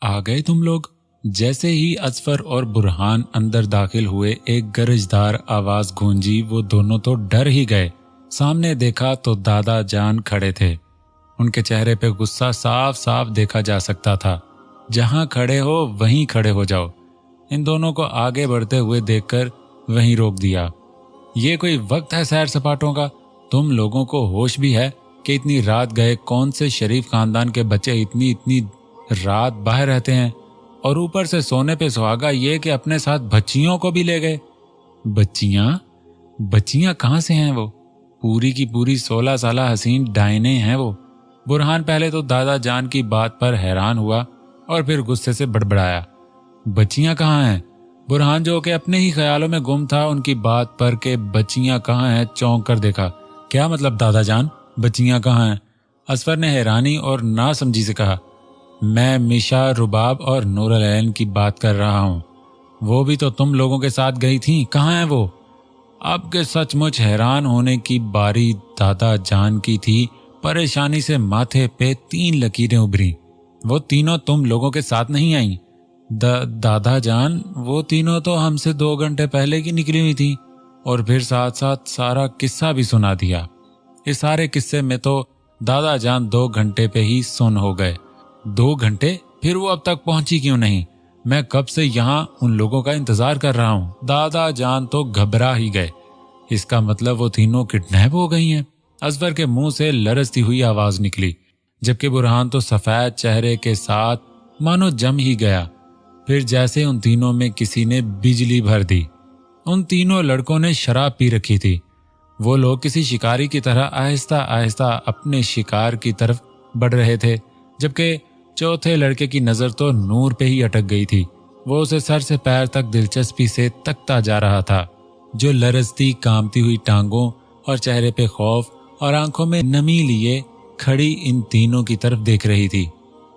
आ गए तुम लोग। जैसे ही असफर और बुरहान अंदर दाखिल हुए एक गरजदार आवाज गूंजी। वो दोनों तो डर ही गए। सामने देखा तो दादा जान खड़े थे। उनके चेहरे पे गुस्सा साफ साफ देखा जा सकता था। जहां खड़े हो वहीं खड़े हो जाओ। इन दोनों को आगे बढ़ते हुए देखकर वहीं रोक दिया। ये कोई वक्त है सैर सपाटों का? तुम लोगों को होश भी है कि इतनी रात गए कौन से शरीफ खानदान के बच्चे इतनी इतनी रात बाहर रहते हैं? और ऊपर से सोने पे सुहागा ये कि अपने साथ बच्चियों को भी ले गए। बच्चियां? बच्चियां कहाँ से हैं वो? पूरी की पूरी 16 साला हसीन डायने हैं वो। बुरहान पहले तो दादा जान की बात पर हैरान हुआ और फिर गुस्से से बड़बड़ाया, बच्चियां कहाँ हैं? बुरहान जो कि अपने ही ख्यालों में गुम था उनकी बात पर के बच्चियां कहाँ हैं चौंक कर देखा। क्या मतलब दादा जान, बच्चियां कहाँ हैं? असफर ने हैरानी और नासमझी से कहा, मैं मिशा, रुबाब और नूरलैन की बात कर रहा हूँ। वो भी तो तुम लोगों के साथ गई थी, कहाँ है वो? अब के सचमुच हैरान होने की बारी दादा जान की थी। परेशानी से माथे पे 3 लकीरें उभरी। वो तीनों तुम लोगों के साथ नहीं आई? दादा जान, वो तीनों तो हमसे 2 घंटे पहले की निकली हुई थी। और फिर साथ साथ सारा किस्सा भी सुना दिया। इस सारे किस्से में तो दादा जान 2 घंटे पे ही सुन हो गए। 2 घंटे? फिर वो अब तक पहुंची क्यों नहीं? मैं कब से यहाँ उन लोगों का इंतजार कर रहा हूँ। दादा जान तो घबरा ही गए। इसका मतलब वो तीनों किडनैप हो गई हैं। असफर के मुंह से लरजती हुई आवाज निकली, जबकि बुरहान तो सफेद चेहरे के साथ मानो जम ही गया। फिर जैसे उन तीनों में किसी ने बिजली भर दी। उन तीनों लड़कों ने शराब पी रखी थी। वो लोग किसी शिकारी की तरह आहिस्ता आहिस्ता अपने शिकार की तरफ बढ़ रहे थे, जबकि चौथे लड़के की नजर तो नूर पे ही अटक गई थी। वो उसे सर से पैर तक दिलचस्पी से तकता जा रहा था, जो लरजती कांपती हुई टांगों और चेहरे पे खौफ और आंखों में नमी लिए खड़ी इन तीनों की तरफ देख रही थी।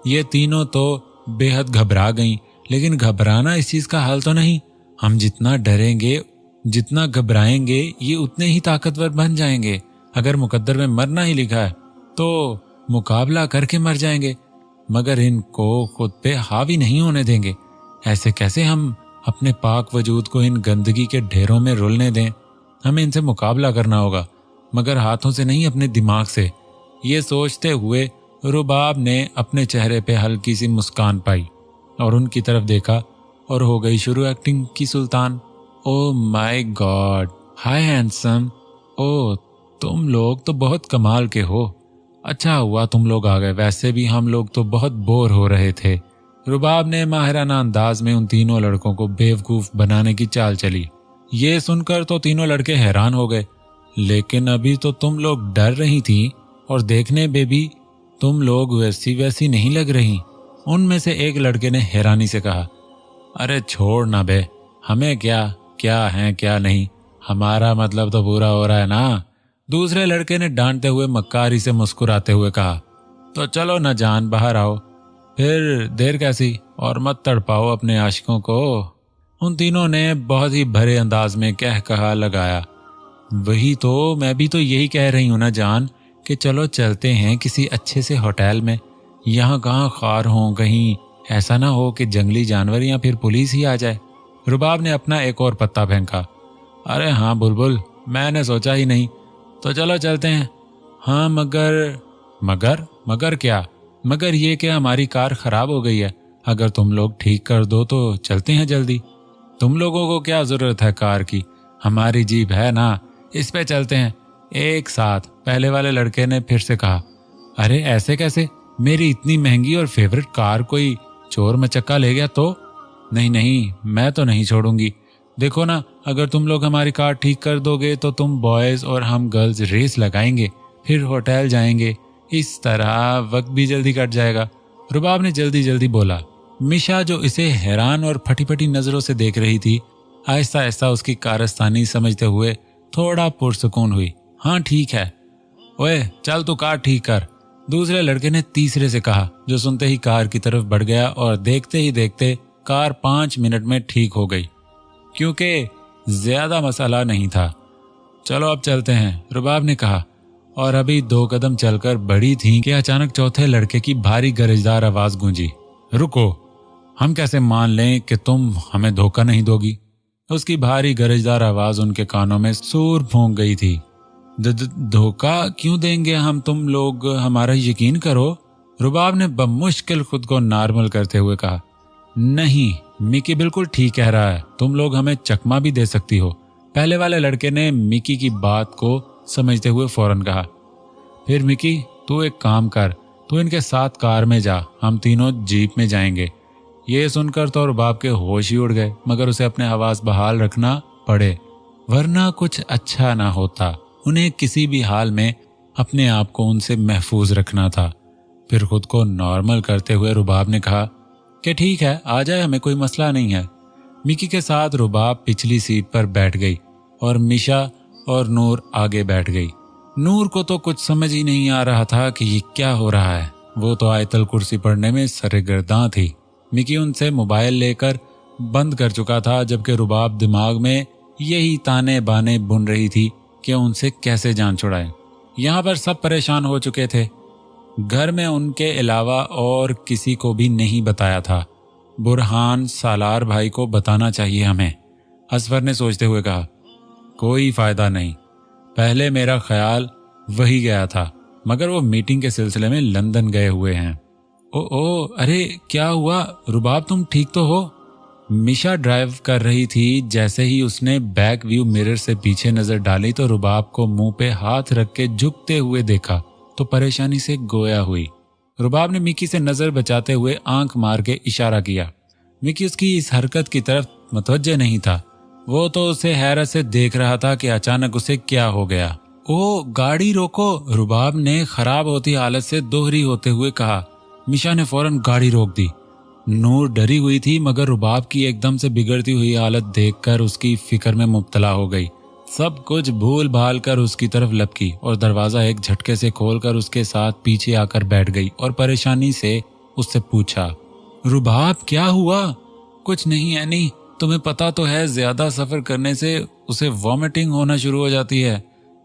ये तीनों तो बेहद घबरा गईं, लेकिन घबराना इस चीज का हल तो नहीं। हम जितना डरेंगे, जितना घबराएंगे, ये उतने ही ताकतवर बन जाएंगे। अगर मुकद्दर में मरना ही लिखा है तो मुकाबला करके मर जाएंगे, मगर इनको खुद पे हावी नहीं होने देंगे। ऐसे कैसे हम अपने पाक वजूद को इन गंदगी के ढेरों में रुलने दें? हमें इनसे मुकाबला करना होगा, मगर हाथों से नहीं, अपने दिमाग से। ये सोचते हुए रुबाब ने अपने चेहरे पे हल्की सी मुस्कान पाई और उनकी तरफ देखा और हो गई शुरू एक्टिंग की Sultan. Oh my God, hi handsome. Oh, तुम लोग तो बहुत कमाल के हो। अच्छा हुआ तुम लोग आ गए, वैसे भी हम लोग तो बहुत बोर हो रहे थे। रुबाब ने माहिराना अंदाज में उन तीनों लड़कों को बेवकूफ बनाने की चाल चली। ये सुनकर तो तीनों लड़के हैरान हो गए। लेकिन अभी तो तुम लोग डर रही थी और देखने में भी तुम लोग वैसी वैसी नहीं लग रही। उनमें से एक लड़के ने हैरानी से कहा, अरे छोड़ ना बे, हमें क्या है क्या नहीं, हमारा मतलब तो पूरा हो रहा है ना। दूसरे लड़के ने डांटते हुए मक्कारी से मुस्कुराते हुए कहा, तो चलो ना जान, बाहर आओ, फिर देर कैसी, और मत तड़पाओ अपने आशिकों को। उन तीनों ने बहुत ही भरे अंदाज में कह कहा लगाया, वही तो, मैं भी तो यही कह रही हूं ना जान, कि चलो चलते हैं किसी अच्छे से होटल में। यहाँ कहाँ खार हो, कहीं ऐसा ना हो कि जंगली जानवर या फिर पुलिस ही आ जाए। रुबाब ने अपना एक और पत्ता फेंका। अरे हाँ बुलबुल, मैंने सोचा ही नहीं, तो चलो चलते हैं। हाँ मगर क्या? मगर ये कि हमारी कार खराब हो गई है, अगर तुम लोग ठीक कर दो तो चलते हैं जल्दी। तुम लोगों को क्या जरूरत है कार की, हमारी जीप है ना, इस पे चलते हैं एक साथ। पहले वाले लड़के ने फिर से कहा, अरे ऐसे कैसे, मेरी इतनी महंगी और फेवरेट कार कोई चोर मचक्का ले गया तो? नहीं, मैं तो नहीं छोड़ूंगी। देखो ना, अगर तुम लोग हमारी कार ठीक कर दोगे तो तुम बॉयज और हम गर्ल्स रेस लगाएंगे, फिर होटल जाएंगे, इस तरह वक्त भी जल्दी कट जाएगा। रुबाब ने जल्दी जल्दी बोला। मिशा जो इसे हैरान और फटी फटी नजरों से देख रही थी, आहिस्ता आहिस्ता उसकी कारस्तानी समझते हुए थोड़ा पुरसुकून हुई। हाँ ठीक है, ओए चल तू कार ठीक कर, दूसरे लड़के ने तीसरे से कहा, जो सुनते ही कार की तरफ बढ़ गया और देखते ही देखते कार 5 मिनट में ठीक हो गई, क्योंकि ज्यादा मसाला नहीं था। चलो अब चलते हैं, रुबाब ने कहा, और अभी 2 कदम चलकर बढ़ी थी कि अचानक चौथे लड़के की भारी गरजदार आवाज गूंजी, रुको। हम कैसे मान लें कि तुम हमें धोखा नहीं दोगी? उसकी भारी गरजदार आवाज उनके कानों में सूर फूंक गई थी। धोखा क्यों देंगे हम? तुम लोग हमारा यकीन करो। रुबाब ने बमुश्किल खुद को नॉर्मल करते हुए कहा। नहीं, मिकी बिल्कुल ठीक कह रहा है, तुम लोग हमें चकमा भी दे सकती हो। पहले वाले लड़के ने मिकी की बात को समझते हुए फौरन कहा। फिर मिकी, तू एक काम कर, तू इनके साथ कार में जा, हम तीनों जीप में जाएंगे। ये सुनकर तो रुबाब के होश ही उड़ गए, मगर उसे अपने हवास बहाल रखना पड़े, वरना कुछ अच्छा ना होता। उन्हें किसी भी हाल में अपने आप को उनसे महफूज रखना था। फिर खुद को नॉर्मल करते हुए रुबाब ने कहा कि ठीक है, आ जाए, हमें कोई मसला नहीं है। मिकी के साथ रुबाब पिछली सीट पर बैठ गई और मिशा और नूर आगे बैठ गई। नूर को तो कुछ समझ ही नहीं आ रहा था कि ये क्या हो रहा है। वो तो आयतल कुर्सी पढ़ने में सरगर्दां थी। मिकी उनसे मोबाइल लेकर बंद कर चुका था, जबकि रुबाब दिमाग में यही ताने बाने बुन रही थी कि उनसे कैसे जान छुड़ाए। यहाँ पर सब परेशान हो चुके थे। घर में उनके अलावा और किसी को भी नहीं बताया था। बुरहान सालार भाई को बताना चाहिए हमें, असफर ने सोचते हुए कहा। कोई फायदा नहीं, पहले मेरा ख्याल वही गया था, मगर वो मीटिंग के सिलसिले में लंदन गए हुए हैं। ओ, अरे क्या हुआ रुबाब, तुम ठीक तो हो? मिशा ड्राइव कर रही थी। जैसे ही उसने बैक व्यू मिरर से पीछे नजर डाली तो रुबाब को मुंह पे हाथ रख के झुकते हुए देखा तो परेशानी से गोया हुई। रुबाब ने मिकी से नजर बचाते हुए आंख मार के इशारा किया। मिकी उसकी इस हरकत की तरफ मुतवज्जे नहीं था। वो तो उसे हैरत से देख रहा था कि अचानक उसे क्या हो गया। ओ, गाड़ी रोको, रुबाब ने खराब होती हालत से दोहरी होते हुए कहा। मिशा ने फौरन गाड़ी रोक दी। नूर डरी हुई थी, मगर रुबाब की एकदम से बिगड़ती हुई हालत देखकर उसकी फिक्र में मुब्तला हो गई। सब कुछ भूल भाल कर उसकी तरफ लपकी और दरवाजा एक झटके से खोलकर उसके साथ पीछे आकर बैठ गई और परेशानी से उससे पूछा, रुबाब क्या हुआ? कुछ नहीं एनी, तुम्हें पता तो है ज्यादा सफर करने से उसे वॉमिटिंग होना शुरू हो जाती है।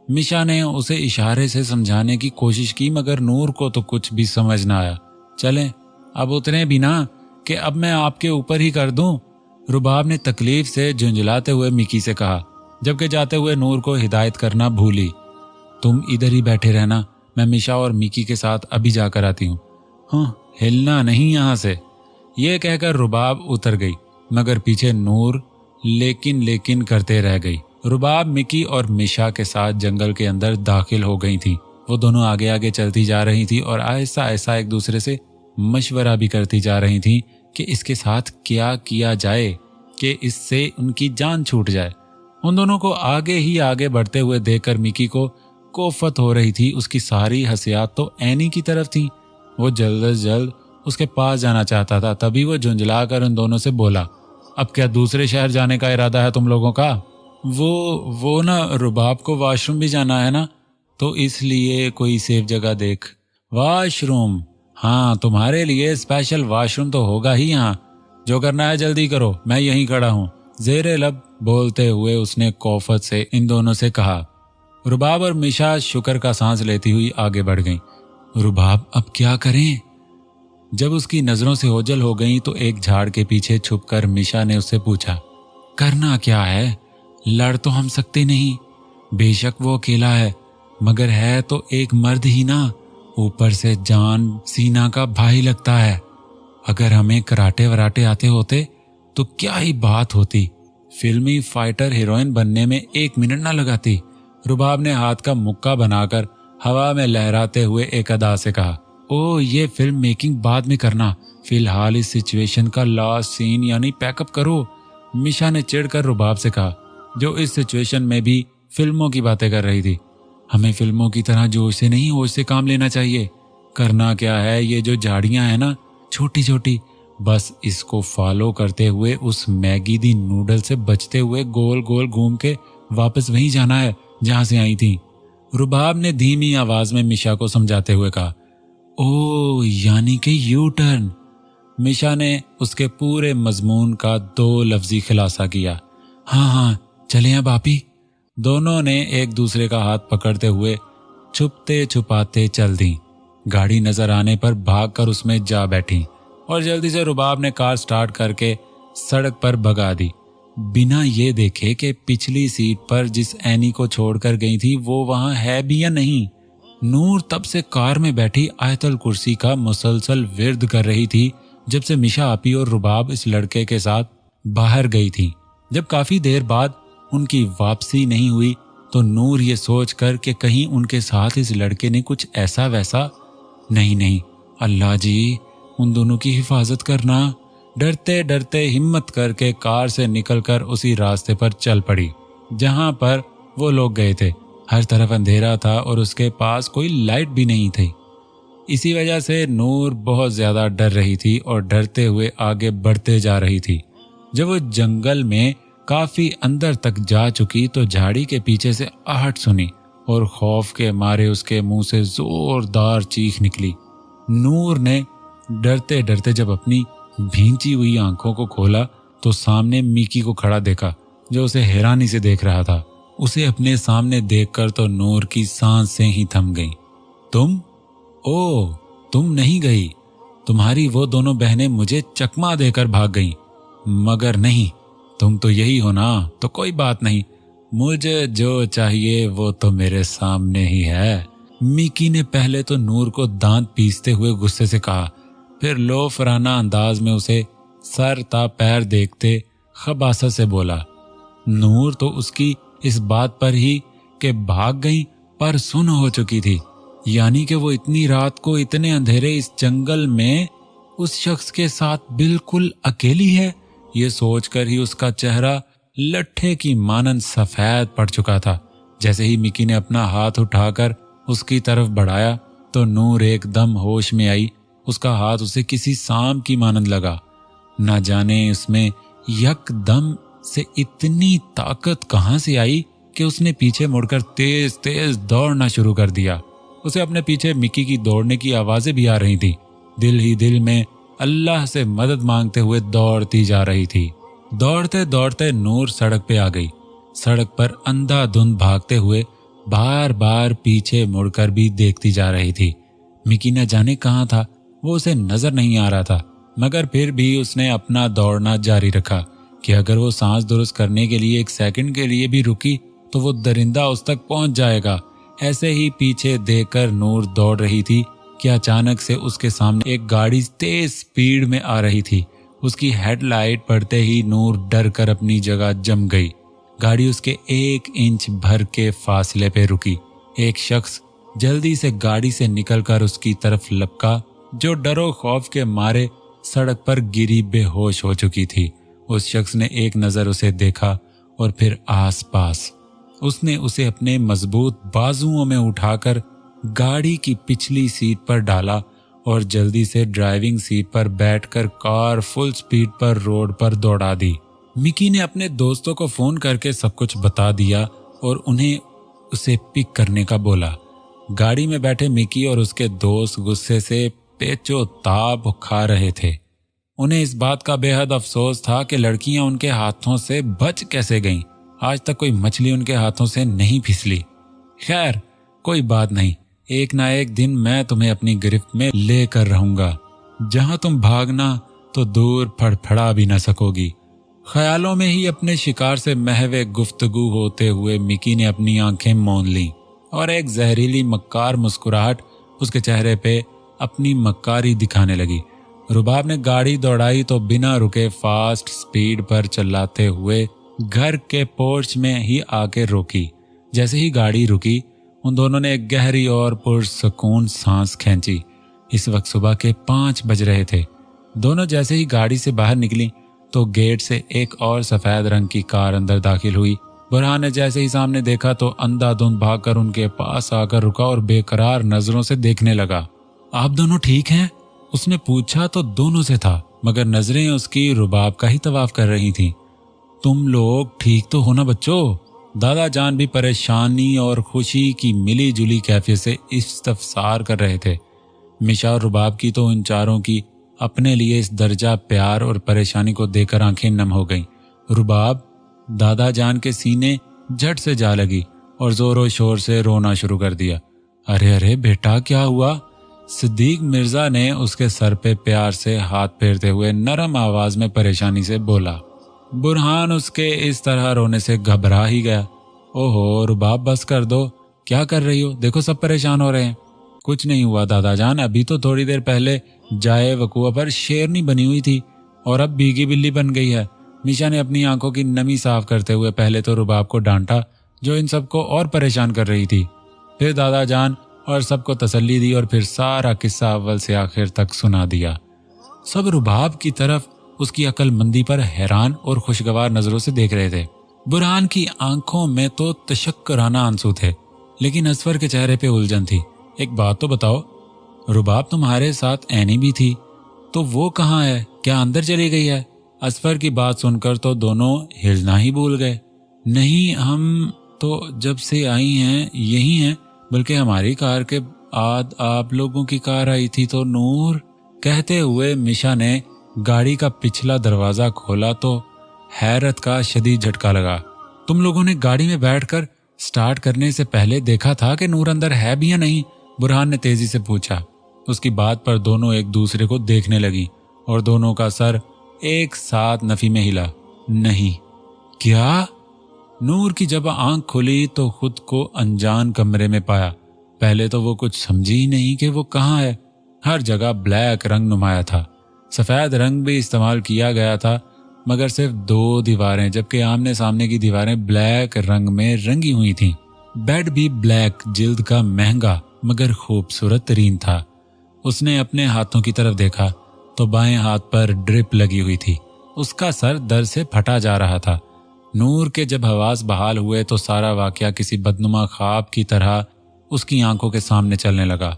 मिशा ने उसे इशारे से समझाने की कोशिश की, मगर नूर को तो कुछ भी समझ ना आया। चलें, अब उतरे भी ना कि अब मैं आपके ऊपर ही कर दूं, रुबाब ने तकलीफ से झुंझलाते हुए मिकी से कहा, जबकि जाते हुए नूर को हिदायत करना भूली। तुम इधर ही बैठे रहना, मैं मिशा और मिकी के साथ अभी जाकर आती हूँ। हाँ, हिलना नहीं यहाँ से। ये कहकर रुबाब उतर गई, मगर पीछे नूर लेकिन करते रह गई। रुबाब मिकी और मिशा के साथ जंगल के अंदर दाखिल हो गई थी। वो दोनों आगे आगे चलती जा रही थी और आहिस्ता आहिस्ता एक दूसरे से मशवरा भी करती जा रही थी कि इसके साथ क्या किया जाए कि इससे उनकी जान छूट जाए। उन दोनों को आगे ही आगे बढ़ते हुए देखकर मिकी को कोफत हो रही थी। उसकी सारी हसियात तो एनी की तरफ थी। वो जल्द से जल्द उसके पास जाना चाहता था। तभी वो झुंझला कर उन दोनों से बोला, अब क्या दूसरे शहर जाने का इरादा है तुम लोगों का? वो ना, रुबाब को वॉशरूम भी जाना है ना, तो इसलिए कोई सेफ जगह देख। वॉशरूम? हाँ, तुम्हारे लिए स्पेशल वॉशरूम तो होगा ही यहाँ। जो करना है जल्दी करो, मैं यहीं खड़ा हूँ, ज़ेरे लब बोलते हुए उसने कोफत से इन दोनों से कहा। रुबाब और मिशा शुक्र का सांस लेती हुई आगे बढ़ गईं। रुबाब अब क्या करें? जब उसकी नजरों से ओझल हो गई तो एक झाड़ के पीछे छुपकर मिशा ने उससे पूछा, करना क्या है? लड़ तो हम सकते नहीं, बेशक वो अकेला है, मगर है तो एक मर्द ही ना, ऊपर से जान सीना का भाई लगता है। अगर हमें कराटे वराटे आते होते तो क्या ही बात होती, फिल्मी फाइटर हीरोइन बनने में 1 मिनट ना लगाती। रुबाब ने हाथ का मुक्का बनाकर हवा में लहराते हुए एक अदा से कहा, ओ, ये फिल्म मेकिंग बाद में करना, फिलहाल इस सिचुएशन का लास्ट सीन यानी पैकअप करो। मिशा ने चिढ़कर रुबाब से कहा, जो इस सिचुएशन में भी फिल्मों की बातें कर रही थी। हमें फिल्मों की तरह जोश से नहीं, होश से काम लेना चाहिए। करना क्या है, ये जो झाड़ियां है ना छोटी छोटी, बस इसको फॉलो करते हुए उस मैगी दी नूडल से बचते हुए गोल गोल घूम के वापस वहीं जाना है जहां से आई थी। रुबाब ने धीमी आवाज में मिशा को समझाते हुए कहा, ओ, यानी कि यू टर्न। मिशा ने उसके पूरे मजमून का 2 लफ्जी खुलासा किया। हाँ, चलें अब आपी। दोनों ने एक दूसरे का हाथ पकड़ते हुए छुपते छुपाते चल दी। गाड़ी नजर आने पर भागकर उसमें जा बैठी और जल्दी से रुबाब ने कार स्टार्ट करके सड़क पर भगा दी, बिना ये देखे कि पिछली सीट पर जिस एनी को छोड़कर गई थी वो वहां है भी या नहीं। नूर तब से कार में बैठी आयतल कुर्सी का मुसलसल विर्द कर रही थी जब से मिशा आपी और रुबाब इस लड़के के साथ बाहर गई थी। जब काफी देर बाद उनकी वापसी नहीं हुई तो नूर ये सोच कर कि कहीं उनके साथ इस लड़के ने कुछ ऐसा वैसा, नहीं, अल्लाह जी उन दोनों की हिफाजत करना, डरते डरते हिम्मत करके कार से निकलकर उसी रास्ते पर चल पड़ी जहां पर वो लोग गए थे। हर तरफ अंधेरा था और उसके पास कोई लाइट भी नहीं थी। इसी वजह से नूर बहुत ज्यादा डर रही थी और डरते हुए आगे बढ़ते जा रही थी। जब वो जंगल में काफी अंदर तक जा चुकी तो झाड़ी के पीछे से आहट सुनी और खौफ के मारे उसके मुंह से जोरदार चीख निकली। नूर ने डरते डरते जब अपनी भींची हुई आंखों को खोला तो सामने मिकी को खड़ा देखा, जो उसे हैरानी से देख रहा था। उसे अपने सामने देखकर तो नूर की सांसें ही थम गईं। तुम नहीं गई, तुम्हारी वो दोनों बहनें मुझे चकमा देकर भाग गईं। मगर नहीं, तुम तो यही हो ना, तो कोई बात नहीं, मुझे जो चाहिए वो तो मेरे सामने ही है। मिकी ने पहले तो नूर को दांत पीसते हुए गुस्से से कहा, फिर लोफराना अंदाज में उसे सर ता पैर देखते खबासा से बोला। नूर तो उसकी इस बात पर ही कि भाग गई पर सुन हो चुकी थी, यानी कि वो इतनी रात को इतने अंधेरे इस जंगल में उस शख्स के साथ बिल्कुल अकेली है। ये सोचकर ही उसका चेहरा लट्ठे की मानंद सफेद पड़ चुका था। जैसे ही मिकी ने अपना हाथ उठाकर उसकी तरफ बढ़ाया तो नूर एकदम होश में आई। उसका हाथ उसे किसी सांप की मानंद लगा। न जाने उसमें यकदम से इतनी ताकत कहां से आई कि उसने पीछे मुड़कर तेज तेज दौड़ना शुरू कर दिया। उसे अपने पीछे मिकी की दौड़ने की आवाजें भी आ रही थी। दिल ही दिल में अल्लाह से मदद मांगते हुए दौड़ती जा रही थी। दौड़ते दौड़ते नूर सड़क पे आ गई। सड़क पर अंधाधुंध भागते हुए बार बार पीछे मुड़कर भी देखती जा रही थी। मिकी न जाने कहाँ था, वो उसे नजर नहीं आ रहा था, मगर फिर भी उसने अपना दौड़ना जारी रखा कि अगर वो सांस दुरुस्त करने के लिए 1 सेकंड के लिए भी रुकी तो वो दरिंदा उस तक पहुंच जाएगा। ऐसे ही पीछे देखकर नूर दौड़ रही थी कि अचानक से उसके सामने एक गाड़ी तेज स्पीड में आ रही थी। उसकी हेडलाइट पड़ते ही नूर डर कर अपनी जगह जम गई। गाड़ी उसके 1 इंच भर के फासले पे रुकी। एक शख्स जल्दी से गाड़ी से निकलकर उसकी तरफ लपका, जो डरो खौफ के मारे सड़क पर गिरी बेहोश हो चुकी थी। उस शख्स ने एक नजर उसे देखा और फिर आसपास। उसने उसे अपने मजबूत बाजुओं में उठाकर गाड़ी की पिछली सीट पर डाला और जल्दी से ड्राइविंग सीट पर बैठकर कार फुल स्पीड पर रोड पर दौड़ा दी। मिकी ने अपने दोस्तों को फोन करके सब कुछ बता दिया और उन्हें उसे पिक करने का बोला। गाड़ी में बैठे मिकी और उसके दोस्त गुस्से से पेचो ताब खा रहे थे। उन्हें इस बात का बेहद अफसोस था कि लड़कियां उनके हाथों से बच कैसे गईं। आज तक कोई मछली उनके हाथों से नहीं फिसली। खैर कोई बात नहीं, एक ना एक दिन मैं तुम्हें अपनी गिरफ्त में लेकर रहूंगा। जहां तुम भागना तो दूर फड़फड़ा भी न सकोगी। ख्यालों में ही अपने शिकार से महवे गुफ्तगू होते हुए मिकी ने अपनी आंखें मौन ली और एक जहरीली मक्कार मुस्कुराहट उसके चेहरे पे अपनी मक्कारी दिखाने लगी। रुबाब ने गाड़ी दौड़ाई तो बिना रुके फास्ट स्पीड पर चलाते हुए घर के पोर्च में ही आके रोकी। जैसे ही गाड़ी रुकी उन दोनों ने एक गहरी और पुरसुकून सांस खींची। इस वक्त सुबह के 5 बज रहे थे। दोनों जैसे ही गाड़ी से बाहर निकली तो गेट से एक और सफेद रंग की कार अंदर दाखिल हुई। बुरहान ने जैसे ही सामने देखा तो अंधाधुंध भागकर उनके पास आकर रुका और बेकरार नजरों से देखने लगा। आप दोनों ठीक हैं? उसने पूछा तो दोनों से था, मगर नजरें उसकी रुबाब का ही तवाफ कर रही थीं। तुम लोग ठीक तो हो ना बच्चों? दादा जान भी परेशानी और खुशी की मिली जुली कैफियत से इस्तफसार कर रहे थे। मिशा और रुबाब की तो उन चारों की अपने लिए इस दर्जा प्यार और परेशानी को देखकर आंखें नम हो गईं। रुबाब दादा जान के सीने झट से जा लगी और जोरों शोर से रोना शुरू कर दिया। अरे अरे बेटा क्या हुआ? सिद्दीक मिर्जा ने उसके सर पे प्यार से हाथ फेरते हुए नरम आवाज में परेशानी से बोला। बुरहान उसके इस तरह रोने से घबरा ही गया। ओहो रुबाब, बस कर दो, क्या कर रही हो? देखो सब परेशान हो रहे हैं। कुछ नहीं हुआ दादा जान, अभी तो थोड़ी देर पहले जाए वकुआ पर शेरनी बनी हुई थी और अब भीगी बिल्ली बन गई है। मीशा ने अपनी आंखों की नमी साफ करते हुए पहले तो रुबाब को डांटा जो इन सबको और परेशान कर रही थी, फिर दादा जान और सबको तसल्ली दी और फिर सारा किस्सा अव्वल से आखिर तक सुना दिया। सब रुबाब की तरफ उसकी अक्लमंदी पर हैरान और खुशगवार नजरों से देख रहे थे। बुरहान की आंखों में तो तशक्कुराना आंसू थे, लेकिन असफर के चेहरे पे उलझन थी। एक बात तो बताओ रुबाब, तुम्हारे साथ ऐनी भी थी, तो वो कहाँ है? क्या अंदर चली गई है? असफर की बात सुनकर तो दोनों हिलना ही भूल गए। नहीं, हम तो जब से आई हैं यही हैं, बल्कि हमारी कार के बाद आप लोगों की कार आई थी तो नूर। कहते हुए मिशा ने गाड़ी का पिछला दरवाजा खोला तो हैरत का शदीद झटका लगा। तुम लोगों ने गाड़ी में बैठकर स्टार्ट करने से पहले देखा था कि नूर अंदर है भी या नहीं? बुरहान ने तेजी से पूछा। उसकी बात पर दोनों एक दूसरे को देखने लगी और दोनों का सर एक साथ नफी में हिला। नहीं। क्या? नूर की जब आंख खुली तो खुद को अनजान कमरे में पाया। पहले तो वो कुछ समझी ही नहीं कि वो कहाँ है। हर जगह ब्लैक रंग नुमाया था। सफेद रंग भी इस्तेमाल किया गया था, मगर सिर्फ 2 दीवारें, जबकि आमने सामने की दीवारें ब्लैक रंग में रंगी हुई थीं। बेड भी ब्लैक जिल्द का महंगा मगर खूबसूरत तरीन था। उसने अपने हाथों की तरफ देखा तो बाएं हाथ पर ड्रिप लगी हुई थी। उसका सर दर्द से फटा जा रहा था। नूर के जब हवास बहाल हुए तो सारा वाकया किसी बदनुमा ख्वाब की तरह उसकी आंखों के सामने चलने लगा।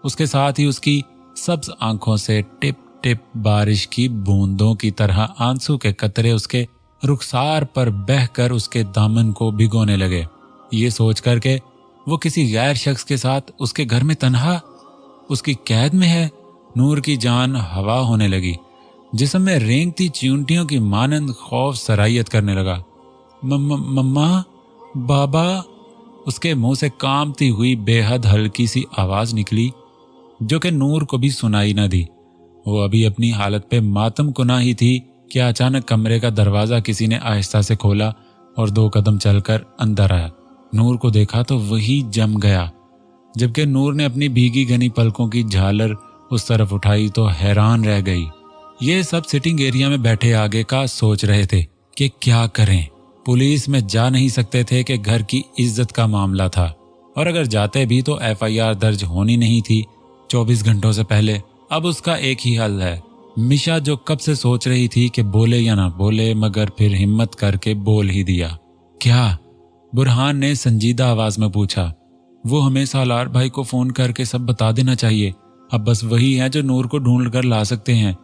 उसके साथ ही उसकी सब्ज आंखों से टिप टिप बारिश की बूंदों की तरह आंसू के कतरे उसके रुखसार पर बहकर उसके दामन को भिगोने लगे। ये सोच कर के वो किसी गैर शख्स के साथ उसके घर में तन्हा उसकी कैद में है। नूर की जान हवा होने लगी। जिस्म में रेंगती चींटियों की मानंद खौफ सरायत करने लगा। मम्मा, बाबा। उसके मुंह से कांपती हुई बेहद हल्की सी आवाज निकली जो कि नूर को भी सुनाई न दी। वो अभी अपनी हालत पे मातम कुना ही थी कि अचानक कमरे का दरवाजा किसी ने आहिस्ता से खोला और 2 कदम चलकर अंदर आया। नूर को देखा तो वही जम गया। जबकि नूर ने अपनी भीगी घनी पलकों की झालर उस तरफ उठाई तो हैरान रह गई। ये सब सिटिंग एरिया में बैठे आगे का सोच रहे थे कि क्या करें। पुलिस में जा नहीं सकते थे कि घर की इज्जत का मामला था, और अगर जाते भी तो FIR दर्ज होनी नहीं थी 24 घंटों से पहले। अब उसका एक ही हल है। मिशा जो कब से सोच रही थी कि बोले या ना बोले, मगर फिर हिम्मत करके बोल ही दिया। क्या? बुरहान ने संजीदा आवाज में पूछा। वो हमें सालार भाई को फोन करके सब बता देना चाहिए। अब बस वही है जो नूर को ढूंढ कर ला सकते हैं।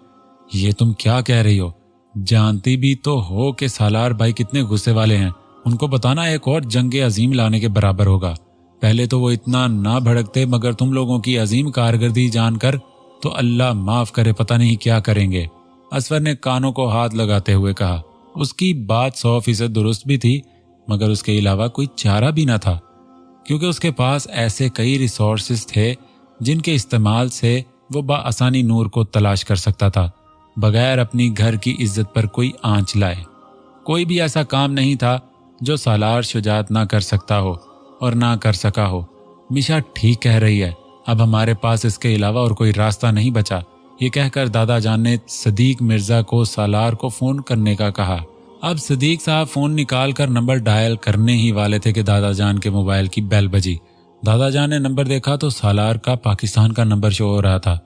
ये तुम क्या कह रही हो? जानती भी तो हो कि सालार भाई कितने गुस्से वाले हैं। उनको बताना एक और जंग अजीम लाने के बराबर होगा। पहले तो वो इतना ना भड़कते, मगर तुम लोगों की अजीम कारकर्दगी जानकर तो अल्लाह माफ करे पता नहीं क्या करेंगे। असफर ने कानों को हाथ लगाते हुए कहा। उसकी बात 100% दुरुस्त भी थी, मगर उसके अलावा कोई चारा भी न था, क्योंकि उसके पास ऐसे कई रिसोर्सेज थे जिनके इस्तेमाल से वो बाआसानी नूर को तलाश कर सकता था, बगैर अपनी घर की इज्जत पर कोई आंच लाए। कोई भी ऐसा काम नहीं था जो सालार शुजात ना कर सकता हो और ना कर सका हो। मिशा ठीक कह रही है, अब हमारे पास इसके अलावा और कोई रास्ता नहीं बचा। ये कहकर दादा जान ने सदीक मिर्जा को सालार को फोन करने का कहा। अब सदीक साहब फोन निकाल कर नंबर डायल करने ही वाले थे कि दादा जान के मोबाइल की बेल बजी। दादा जान ने नंबर देखा तो सालार का पाकिस्तान का नंबर शो हो रहा था।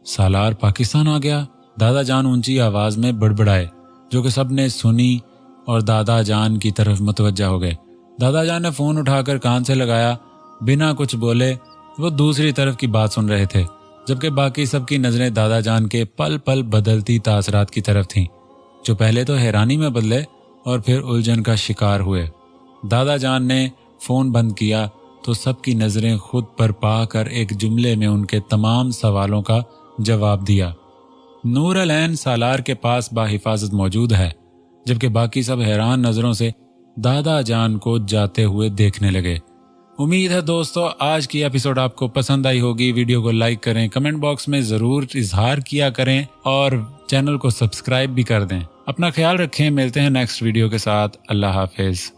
सालार पाकिस्तान आ गया? दादा जान ऊंची आवाज में बड़बड़ाए, जो कि सबने सुनी और दादा जान की तरफ मुतवज्जा हो गए। दादा जान ने फोन उठाकर कान से लगाया। बिना कुछ बोले वो दूसरी तरफ की बात सुन रहे थे, जबकि बाकी सबकी नजरें दादा जान के पल पल बदलती तासरात की तरफ थीं, जो पहले तो हैरानी में बदले और फिर उलझन का शिकार हुए। दादा जान ने फोन बंद किया तो सबकी नजरें खुद पर पाकर एक जुमले में उनके तमाम सवालों का जवाब दिया। नूर अलैन सालार के पास बाहिफाजत मौजूद है, जबकि बाकी सब हैरान नजरों से दादा जान को जाते हुए देखने लगे। उम्मीद है दोस्तों आज की एपिसोड आपको पसंद आई होगी। वीडियो को लाइक करें, कमेंट बॉक्स में जरूर इजहार किया करें और चैनल को सब्सक्राइब भी कर दें। अपना ख्याल रखें, मिलते हैं नेक्स्ट वीडियो के साथ। अल्लाह हाफिज।